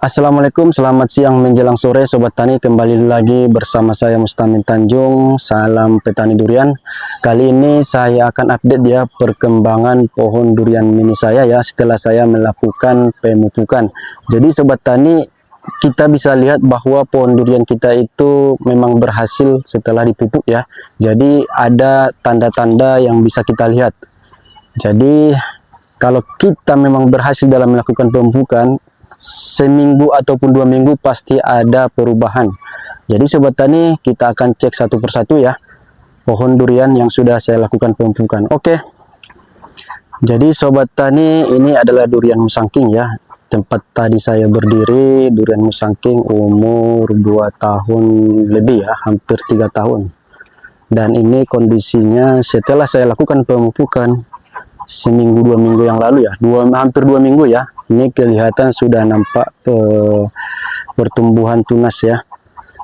Assalamualaikum, selamat siang menjelang sore Sobat Tani. Kembali lagi bersama saya Mustamin Tanjung. Salam petani durian. Kali ini saya akan update ya perkembangan pohon durian mini saya ya setelah saya melakukan pemupukan. Jadi Sobat Tani, kita bisa lihat bahwa pohon durian kita itu memang berhasil setelah dipupuk ya. Jadi ada tanda-tanda yang bisa kita lihat. Jadi kalau kita memang berhasil dalam melakukan pemupukan, seminggu ataupun 2 minggu pasti ada perubahan. Jadi Sobat Tani, kita akan cek satu persatu ya pohon durian yang sudah saya lakukan pemupukan. Oke, jadi Sobat Tani, ini adalah durian musangking ya. Tempat tadi saya berdiri, durian musangking umur 2 tahun lebih ya, hampir 3 tahun. Dan ini kondisinya setelah saya lakukan pemupukan seminggu 2 minggu yang lalu ya, hampir 2 minggu ya. Ini kelihatan sudah nampak pertumbuhan tunas ya,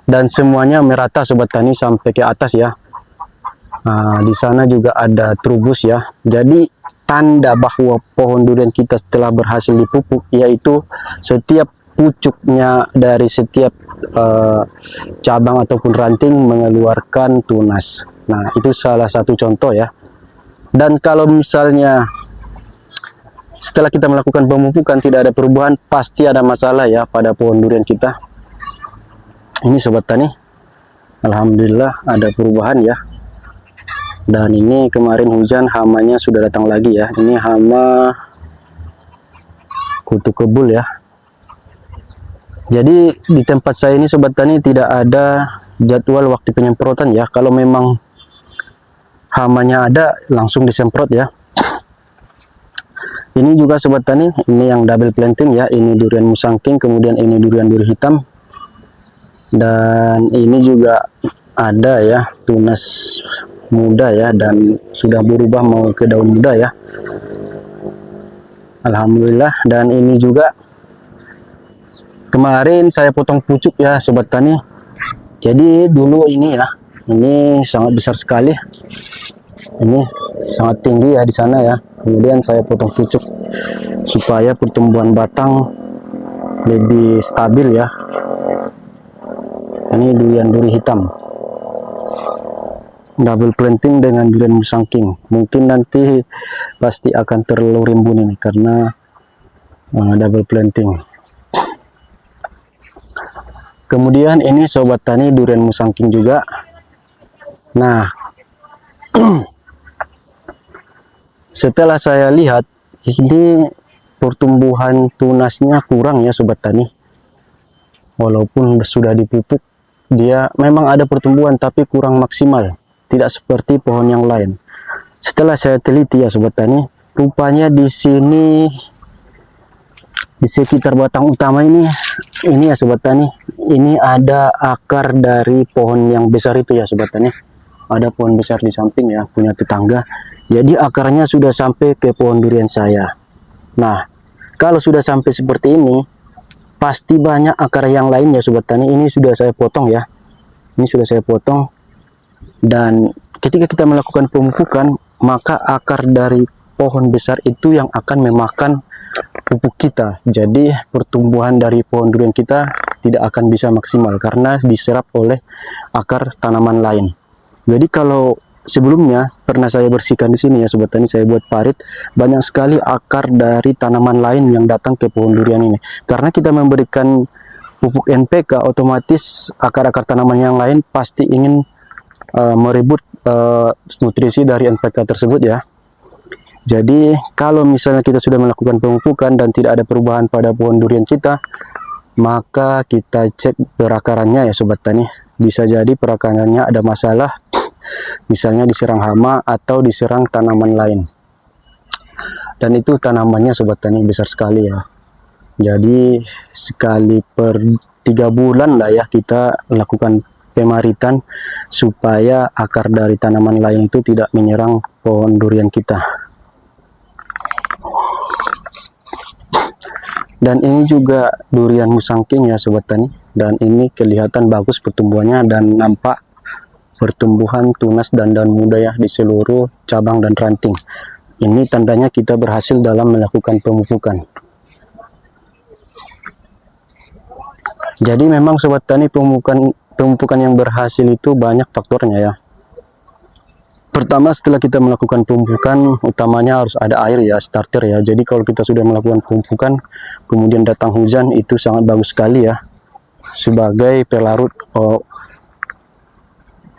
dan semuanya merata Sobat Tani sampai ke atas ya. Nah, di sana juga ada trubus ya. Jadi tanda bahwa pohon durian kita telah berhasil dipupuk, yaitu setiap pucuknya dari setiap cabang ataupun ranting mengeluarkan tunas. Nah, itu salah satu contoh ya. Dan kalau misalnya setelah kita melakukan pemupukan tidak ada perubahan, pasti ada masalah ya pada pohon durian kita. Ini Sobat Tani, alhamdulillah ada perubahan ya. Dan ini kemarin hujan, hamanya sudah datang lagi ya. Ini hama kutu kebul ya. Jadi di tempat saya ini Sobat Tani tidak ada jadwal waktu penyemprotan ya. Kalau memang hamanya ada, langsung disemprot ya. Ini juga Sobat Tani, ini yang double planting ya. Ini durian musangking, kemudian ini durian duri hitam, dan ini juga ada ya tunas muda ya, dan sudah berubah mau ke daun muda ya, alhamdulillah. Dan ini juga kemarin saya potong pucuk ya Sobat Tani. Jadi dulu ini ya, ini sangat besar sekali, ini sangat tinggi ya di sana ya. Kemudian saya potong pucuk supaya pertumbuhan batang lebih stabil ya. Ini durian duri hitam, double planting dengan durian musangking. Mungkin nanti pasti akan terlalu rimbun ini karena double planting. Kemudian ini Sobat Tani, durian musangking juga. Nah, setelah saya lihat ini pertumbuhan tunasnya kurang ya Sobat Tani. Walaupun sudah dipupuk, dia memang ada pertumbuhan tapi kurang maksimal, tidak seperti pohon yang lain. Setelah saya teliti ya Sobat Tani, rupanya di sini di sekitar batang utama ini ya Sobat Tani, ini ada akar dari pohon yang besar itu ya Sobat Tani. Ada pohon besar di samping ya, punya tetangga. Jadi akarnya sudah sampai ke pohon durian saya. Nah, kalau sudah sampai seperti ini, pasti banyak akar yang lain ya Sobat Tani. Ini sudah saya potong ya. Ini sudah saya potong. Dan ketika kita melakukan pemupukan, maka akar dari pohon besar itu yang akan memakan pupuk kita. Jadi pertumbuhan dari pohon durian kita tidak akan bisa maksimal karena diserap oleh akar tanaman lain. Jadi kalau sebelumnya pernah saya bersihkan di sini ya Sobat Tani, saya buat parit, banyak sekali akar dari tanaman lain yang datang ke pohon durian ini. Karena kita memberikan pupuk NPK, otomatis akar-akar tanaman yang lain pasti ingin merebut nutrisi dari NPK tersebut ya. Jadi kalau misalnya kita sudah melakukan pemupukan dan tidak ada perubahan pada pohon durian kita, maka kita cek perakarannya ya Sobat Tani. Bisa jadi perakarannya ada masalah, misalnya diserang hama atau diserang tanaman lain. Dan itu tanamannya Sobat Tani besar sekali ya. Jadi sekali per 3 bulan lah ya kita lakukan pemaritan supaya akar dari tanaman lain itu tidak menyerang pohon durian kita. Dan ini juga durian musangking ya Sobat Tani. Dan ini kelihatan bagus pertumbuhannya dan nampak pertumbuhan tunas dan daun muda ya di seluruh cabang dan ranting. Ini tandanya kita berhasil dalam melakukan pemupukan. Jadi memang sobat tani, pemupukan yang berhasil itu banyak faktornya ya. Pertama, setelah kita melakukan pemupukan, utamanya harus ada air ya, starter ya. Jadi kalau kita sudah melakukan pemupukan, kemudian datang hujan, itu sangat bagus sekali ya, sebagai pelarut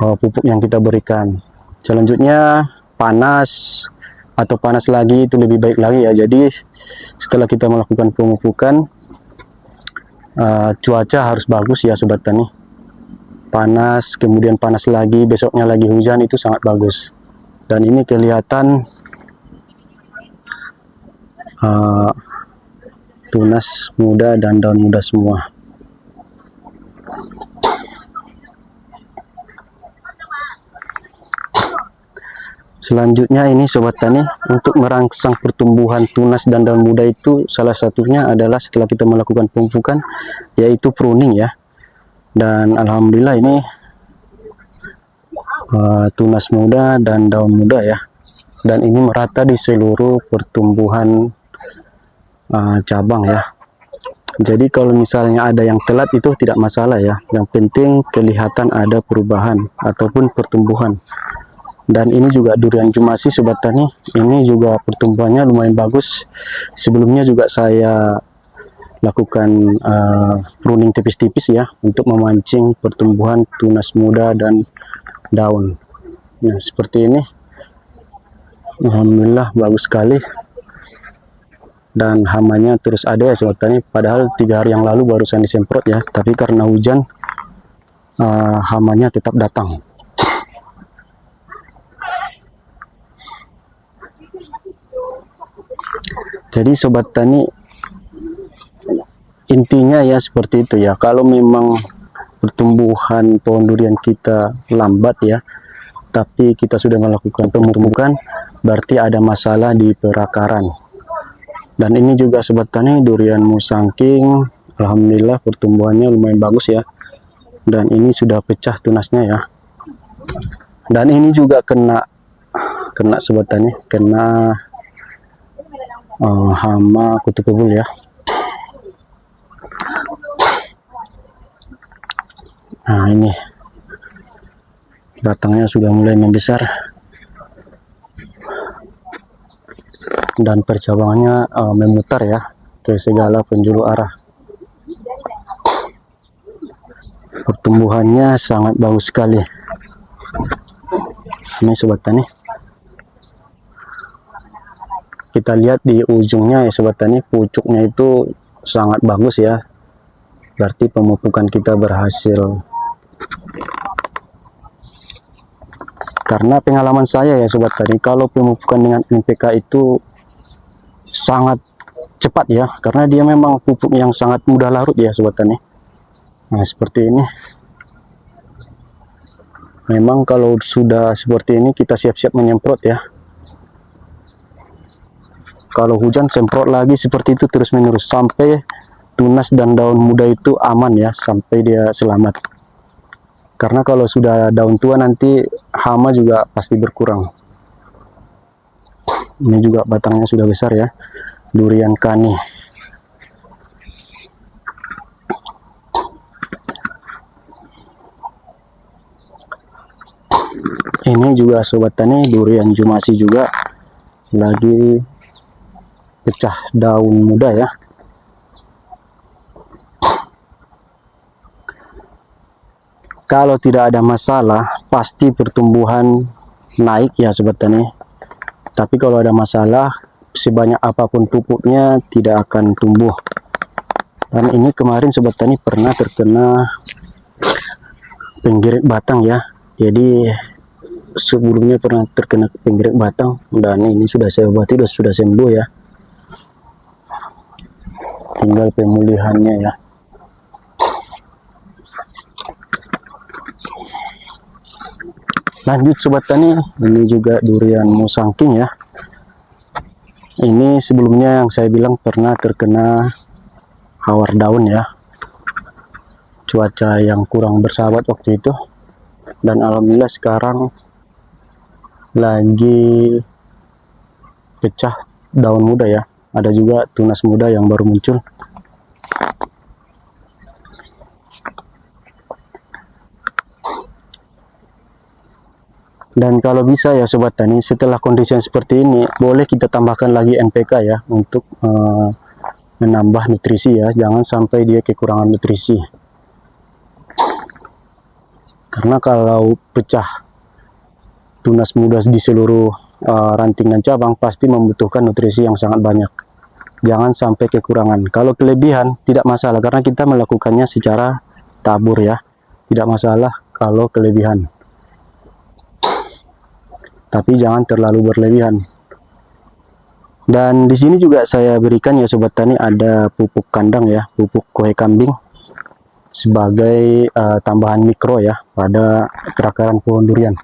pupuk yang kita berikan. Selanjutnya panas atau panas lagi itu lebih baik lagi ya. Jadi setelah kita melakukan pemupukan, cuaca harus bagus ya sobat tani. Panas, kemudian panas lagi, besoknya lagi hujan, itu sangat bagus. Dan ini kelihatan tunas muda dan daun muda semua. Selanjutnya ini sobat tani, untuk merangsang pertumbuhan tunas dan daun muda itu salah satunya adalah setelah kita melakukan pemupukan, yaitu pruning ya. Dan alhamdulillah ini tunas muda dan daun muda ya, dan ini merata di seluruh pertumbuhan cabang ya. Jadi kalau misalnya ada yang telat itu tidak masalah ya, yang penting kelihatan ada perubahan ataupun pertumbuhan. Dan ini juga durian Jumasi sobat tani, ini juga pertumbuhannya lumayan bagus. Sebelumnya juga saya lakukan pruning tipis-tipis ya, untuk memancing pertumbuhan tunas muda dan daun. Ya, seperti ini. Alhamdulillah bagus sekali. Dan hamanya terus ada ya sobat tani, padahal 3 hari yang lalu barusan disemprot ya, tapi karena hujan hamanya tetap datang. Jadi sobat tani, intinya ya seperti itu ya. Kalau memang pertumbuhan pohon durian kita lambat ya, tapi kita sudah melakukan pemupukan, berarti ada masalah di perakaran. Dan ini juga sobat tani, durian Musangking, alhamdulillah pertumbuhannya lumayan bagus ya. Dan ini sudah pecah tunasnya ya. Dan ini juga kena sobat tani, kena hama kutu kebul ya. Nah ini batangnya sudah mulai membesar dan percabangannya memutar ya ke segala penjuru arah. Pertumbuhannya sangat bagus sekali ini sobat tani. Kita lihat di ujungnya ya sobat tani, pucuknya itu sangat bagus ya, berarti pemupukan kita berhasil. Karena pengalaman saya ya sobat tani, kalau pemupukan dengan NPK itu sangat cepat ya, karena dia memang pupuk yang sangat mudah larut ya sobat tani. Nah seperti ini. Memang kalau sudah seperti ini kita siap-siap menyemprot ya. Kalau hujan semprot lagi seperti itu terus menerus sampai tunas dan daun muda itu aman ya, sampai dia selamat. Karena kalau sudah daun tua nanti hama juga pasti berkurang. Ini juga batangnya sudah besar ya, durian kani. Ini juga sobat tani, durian Jumasi juga lagi pecah daun muda ya. Kalau tidak ada masalah pasti pertumbuhan naik ya sobat tani. Tapi kalau ada masalah, sebanyak apapun pupuknya tidak akan tumbuh. Dan ini kemarin sobat tani pernah terkena penggerek batang ya. Jadi sebelumnya pernah terkena penggerek batang, dan ini sudah saya obati, sudah sembuh ya. Tinggal pemulihannya ya. Lanjut sobat tani, ini juga durian Musangking ya. Ini sebelumnya yang saya bilang pernah terkena hawar daun ya, cuaca yang kurang bersahabat waktu itu. Dan alhamdulillah sekarang lagi pecah daun muda ya, ada juga tunas muda yang baru muncul. Dan kalau bisa ya sobat tani, setelah kondisi yang seperti ini boleh kita tambahkan lagi NPK ya untuk menambah nutrisi ya, jangan sampai dia kekurangan nutrisi. Karena kalau pecah tunas muda di seluruh ranting dan cabang pasti membutuhkan nutrisi yang sangat banyak. Jangan sampai kekurangan. Kalau kelebihan tidak masalah karena kita melakukannya secara tabur ya. Tidak masalah kalau kelebihan. Tapi jangan terlalu berlebihan. Dan di sini juga saya berikan ya sobat tani, ada pupuk kandang ya, pupuk kohe kambing sebagai tambahan mikro ya pada kerakaran pohon durian.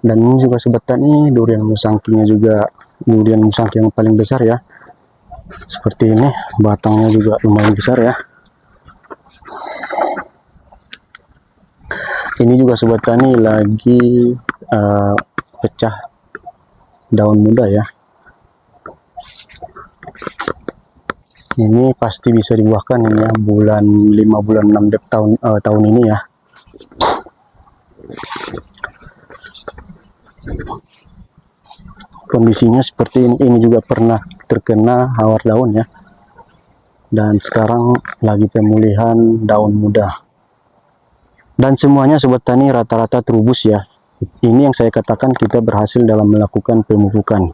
Dan ini juga sobat tani, durian musangkingnya juga durian musangking yang paling besar ya. Seperti ini, batangnya juga lumayan besar ya. Ini juga sobat tani lagi pecah daun muda ya. Ini pasti bisa dibuahkan ini ya, bulan 5 bulan 6 tahun ini ya. Kondisinya seperti ini juga pernah terkena hawar daun ya. Dan sekarang lagi pemulihan daun muda. Dan semuanya sobat tani rata-rata terubus ya. Ini yang saya katakan kita berhasil dalam melakukan pemupukan.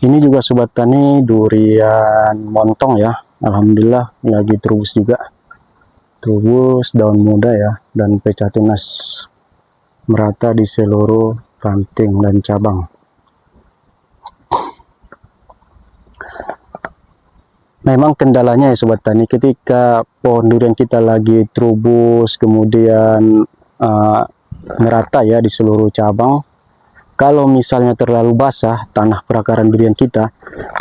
Ini juga sobat tani durian montong ya. Alhamdulillah lagi terubus juga. Terubus daun muda ya. Dan pecah tunas merata di seluruh ranting dan cabang. Memang kendalanya ya sobat tani, ketika pohon durian kita lagi terubus kemudian merata ya di seluruh cabang, kalau misalnya terlalu basah tanah perakaran durian kita,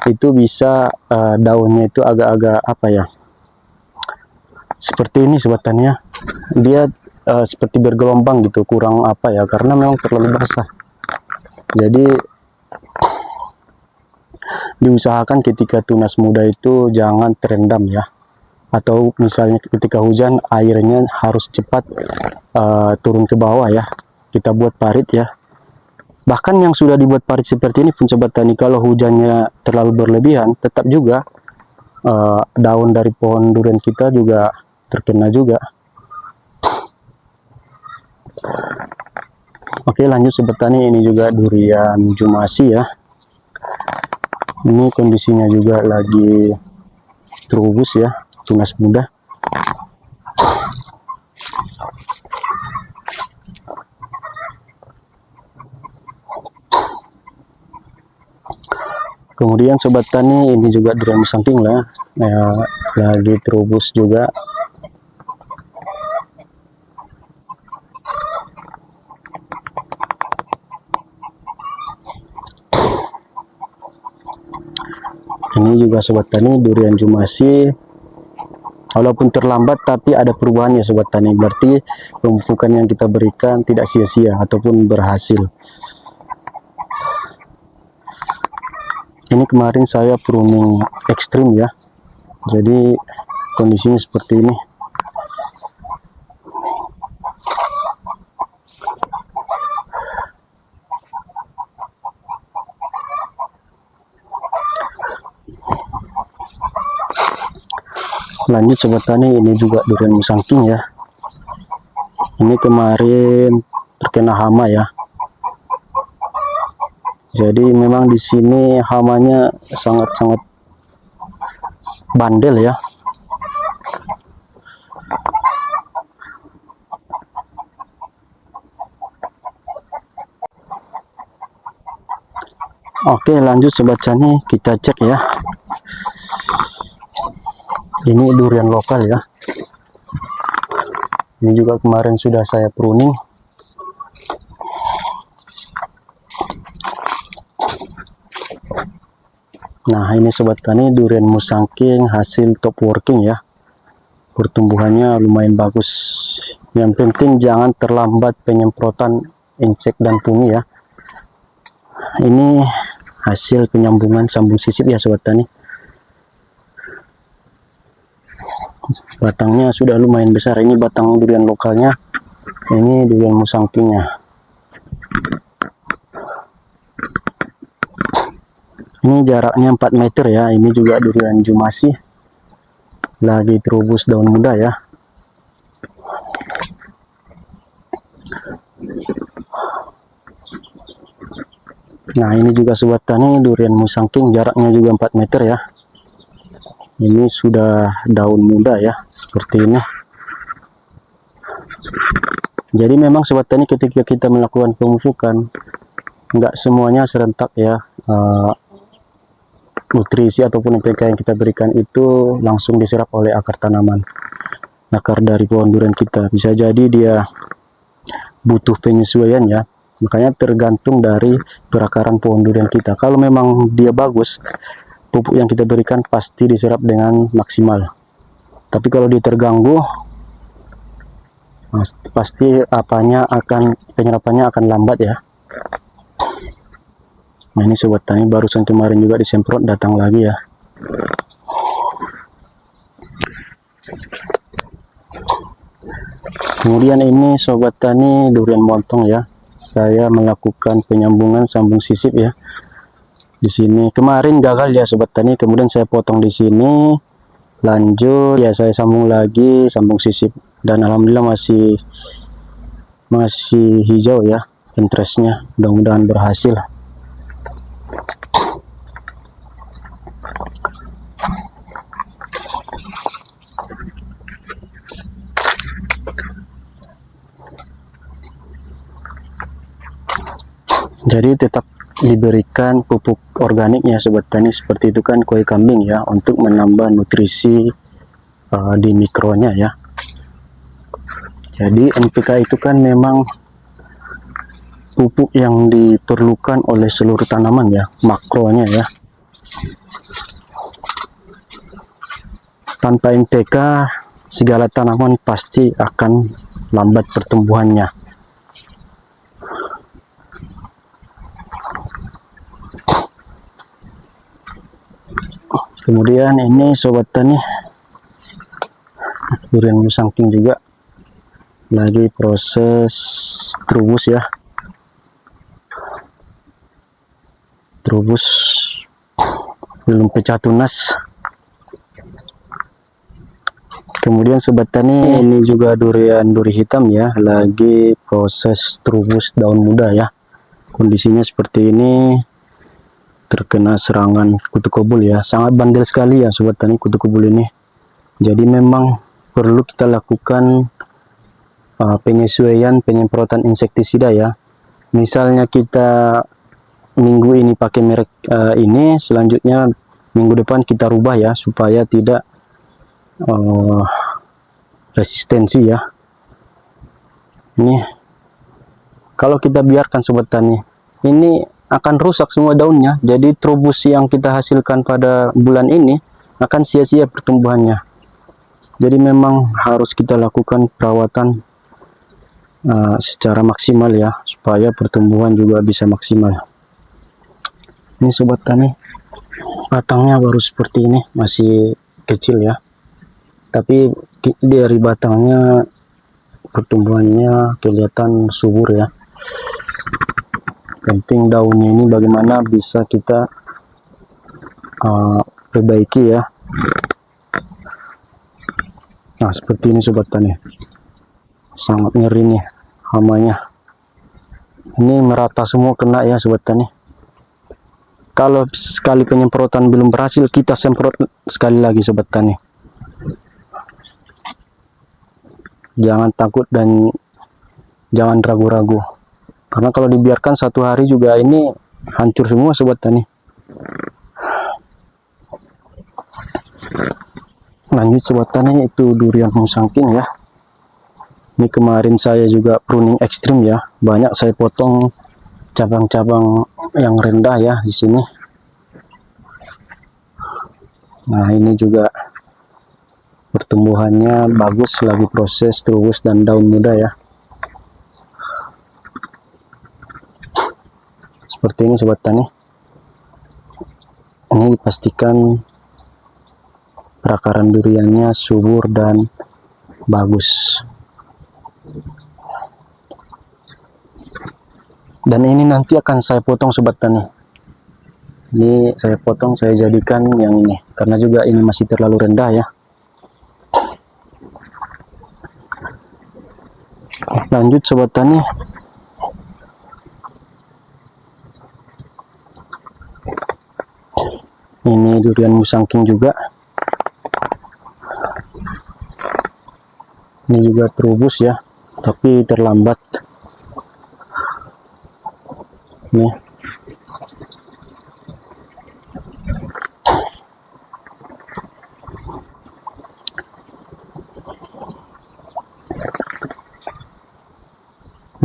itu bisa daunnya itu agak-agak apa ya, seperti ini sobat tani ya, dia seperti bergelombang gitu, kurang apa ya, karena memang terlalu basah. Jadi diusahakan ketika tunas muda itu jangan terendam ya, atau misalnya ketika hujan airnya harus cepat turun ke bawah ya, kita buat parit ya. Bahkan yang sudah dibuat parit seperti ini pun sobat tani, kalau hujannya terlalu berlebihan tetap juga daun dari pohon durian kita juga terkena juga. Oke, lanjut sobat tani, ini juga durian jumasi ya. Ini kondisinya juga lagi terubus ya, tunas muda. Kemudian sobat tani, ini juga durian musangking lah ya, lagi terubus juga. Ini juga sobat tani durian jumasi, walaupun terlambat tapi ada perubahan ya sobat tani, berarti pemupukan yang kita berikan tidak sia-sia ataupun berhasil. Ini kemarin saya pruning ekstrim ya, jadi kondisinya seperti ini. Lanjut sobat tani, ini juga durian musangking ya. Ini kemarin terkena hama ya. Jadi memang di sini hamanya sangat-sangat bandel ya. Oke, lanjut sobat tani, kita cek ya. Ini durian lokal ya. Ini juga kemarin sudah saya pruning. Nah, ini sobat tani durian musangking hasil top working ya. Pertumbuhannya lumayan bagus. Yang penting jangan terlambat penyemprotan insek dan fungi ya. Ini hasil penyambungan sambung sisip ya sobat tani. Batangnya sudah lumayan besar. Ini batang durian lokalnya Ini durian musangkingnya. Ini jaraknya 4 meter ya. Ini juga durian Jumasih, lagi terubus daun muda ya. Nah, ini juga sobat tani durian musangking, jaraknya juga 4 meter ya. Ini sudah daun muda ya, seperti ini. Jadi memang sobat tani, ketika kita melakukan pemupukan, nggak semuanya serentak ya. Nutrisi ataupun NPK yang kita berikan itu langsung diserap oleh akar tanaman, akar dari pohon durian kita. Bisa jadi dia butuh penyesuaian ya, makanya tergantung dari perakaran pohon durian kita. Kalau memang dia bagus, pupuk yang kita berikan pasti diserap dengan maksimal. Tapi kalau dia terganggu, pasti penyerapannya akan lambat ya. Nah, ini sobat tani, barusan kemarin juga disemprot, datang lagi ya. Kemudian ini sobat tani durian montong ya. Saya melakukan penyambungan sambung sisip ya. Di sini kemarin gagal ya sobat tani, kemudian saya potong di sini, lanjut ya saya sambung lagi sambung sisip, dan alhamdulillah masih hijau ya interestnya. Mudah-mudahan berhasil. Jadi tetap diberikan pupuk organik ya sobat tani, seperti itu kan koi kambing ya, untuk menambah nutrisi di mikronya ya. Jadi NPK itu kan memang pupuk yang diperlukan oleh seluruh tanaman ya, makronya ya. Tanpa NPK segala tanaman pasti akan lambat pertumbuhannya. Kemudian ini sobat tani durian musangking juga lagi proses terubus ya, terubus, belum pecah tunas. Kemudian sobat tani ini juga durian duri hitam ya, lagi proses terubus daun muda ya. Kondisinya seperti ini, terkena serangan kutu kobul ya, sangat bandel sekali ya sobat tani kutu kobul ini. Jadi memang perlu kita lakukan penyesuaian penyemprotan insektisida ya. Misalnya kita minggu ini pakai merek ini, selanjutnya minggu depan kita rubah ya, supaya tidak resistensi ya. Ini kalau kita biarkan sobat tani, ini akan rusak semua daunnya. Jadi terubus yang kita hasilkan pada bulan ini akan sia-sia pertumbuhannya. Jadi memang harus kita lakukan perawatan secara maksimal ya, supaya pertumbuhan juga bisa maksimal. Ini sobat tani, batangnya baru seperti ini, masih kecil ya, tapi dari batangnya pertumbuhannya kelihatan subur ya. Penting daunnya ini bagaimana bisa kita perbaiki ya. Nah, seperti ini sobat tani, sangat ngeri nih hamanya. Ini merata semua kena ya sobat tani. Kalau sekali penyemprotan belum berhasil, kita semprot sekali lagi sobat tani. Jangan takut dan jangan ragu-ragu, karena kalau dibiarkan satu hari juga ini hancur semua sobat tani. Lanjut sobat tani, itu durian musangking ya. Ini kemarin saya juga pruning ekstrim ya, banyak saya potong cabang-cabang yang rendah ya di sini. Nah, ini juga pertumbuhannya bagus, lagi proses terubus dan daun muda ya. Seperti ini sobat tani. Ini pastikan perakaran duriannya subur dan bagus. Dan ini nanti akan saya potong sobat tani. Ini saya potong, saya jadikan yang ini karena juga ini masih terlalu rendah ya. Lanjut sobat tani, ini durian musangking juga. Ini juga terubus ya, tapi terlambat. Nih.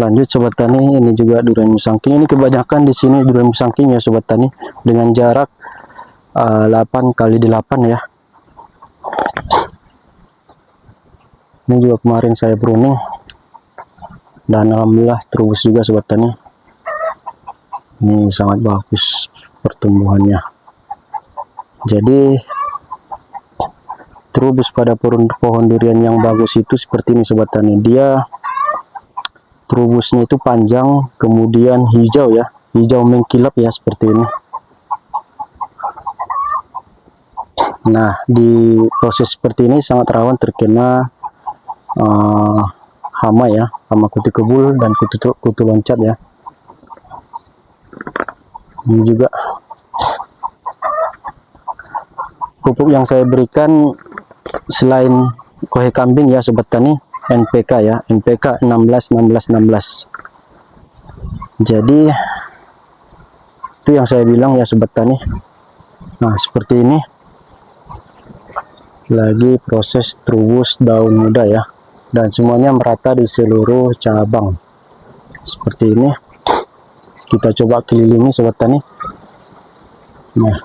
Lanjut sobat tani, ini juga durian musangking. Ini kebanyakan di sini durian musangking ya sobat tani, dengan jarak 8x8 ya. Ini juga kemarin saya pruning dan alhamdulillah terubus juga sobat tani. Ini sangat bagus pertumbuhannya. Jadi terubus pada pohon durian yang bagus itu seperti ini sobat tani. Dia terubusnya itu panjang, kemudian hijau ya, hijau mengkilap ya seperti ini. Nah, di proses seperti ini sangat rawan terkena hama ya, hama kutu kebul dan kutu loncat ya. Ini juga pupuk yang saya berikan selain kohe kambing ya sobat tani, NPK ya, NPK 16 16 16. Jadi itu yang saya bilang ya sobat tani. Nah, seperti ini lagi proses terubus daun muda ya, dan semuanya merata di seluruh cabang seperti ini. Kita coba kelilingi sobat tani. Nah,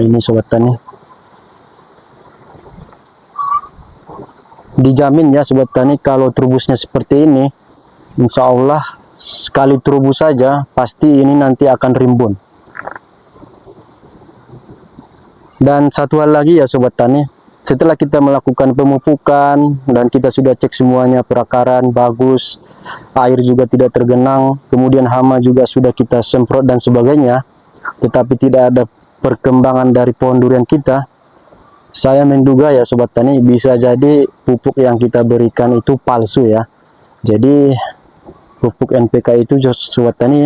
ini sobat tani, dijamin ya sobat tani, kalau terubusnya seperti ini, insya Allah sekali terubus saja pasti ini nanti akan rimbun. Dan satu hal lagi ya sobat tani, setelah kita melakukan pemupukan dan kita sudah cek semuanya perakaran bagus, air juga tidak tergenang, kemudian hama juga sudah kita semprot dan sebagainya, tetapi tidak ada perkembangan dari pohon durian kita, saya menduga ya sobat tani, bisa jadi pupuk yang kita berikan itu palsu ya. Jadi pupuk NPK itu sobat tani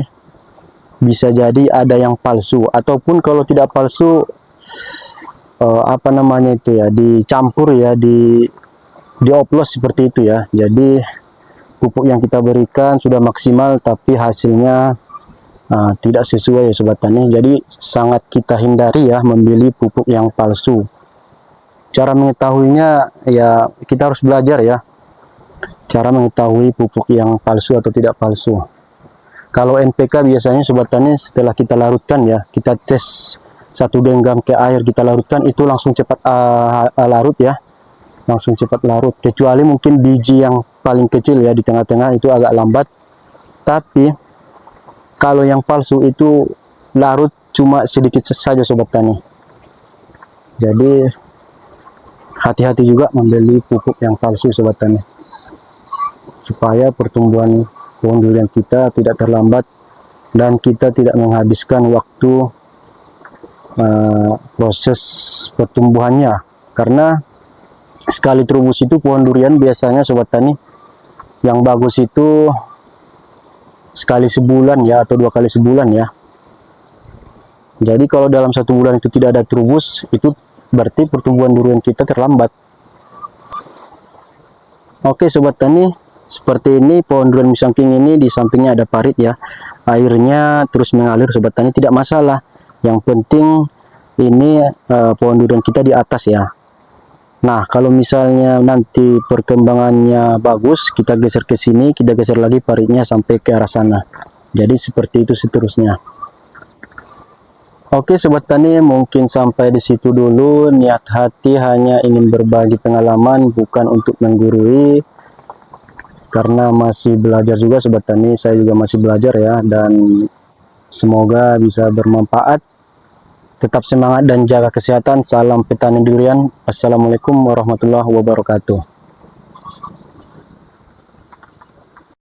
bisa jadi ada yang palsu, ataupun kalau tidak palsu apa namanya itu ya, dicampur ya, dioplos seperti itu ya. Jadi pupuk yang kita berikan sudah maksimal tapi hasilnya tidak sesuai ya sobat tani. Jadi sangat kita hindari ya membeli pupuk yang palsu. Cara mengetahuinya ya kita harus belajar ya, cara mengetahui pupuk yang palsu atau tidak palsu. Kalau NPK biasanya sobat tani setelah kita larutkan ya, kita tes 1 genggam ke air, kita larutkan, itu langsung cepat larut ya, langsung cepat larut. Kecuali mungkin biji yang paling kecil ya di tengah-tengah itu agak lambat. Tapi kalau yang palsu itu larut cuma sedikit saja sobat tani. Jadi hati-hati juga membeli pupuk yang palsu sobat tani, supaya pertumbuhan pohon durian kita tidak terlambat dan kita tidak menghabiskan waktu proses pertumbuhannya. Karena sekali terubus itu pohon durian biasanya sobat tani yang bagus itu sekali sebulan ya, atau 2 kali sebulan ya. Jadi kalau dalam 1 bulan itu tidak ada terubus, itu berarti pertumbuhan durian kita terlambat. Oke sobat tani, seperti ini pohon durian musangking ini, di sampingnya ada parit ya, airnya terus mengalir sobat tani, tidak masalah. Yang penting ini pohon durian kita di atas ya. Nah, kalau misalnya nanti perkembangannya bagus, kita geser ke sini, kita geser lagi paritnya sampai ke arah sana. Jadi seperti itu seterusnya. Oke sobat tani, mungkin sampai di situ dulu. Niat hati hanya ingin berbagi pengalaman, bukan untuk menggurui. Karena masih belajar juga sobat tani, saya juga masih belajar ya, dan semoga bisa bermanfaat. Tetap semangat dan jaga kesehatan. Salam petani durian. Assalamualaikum warahmatullahi wabarakatuh.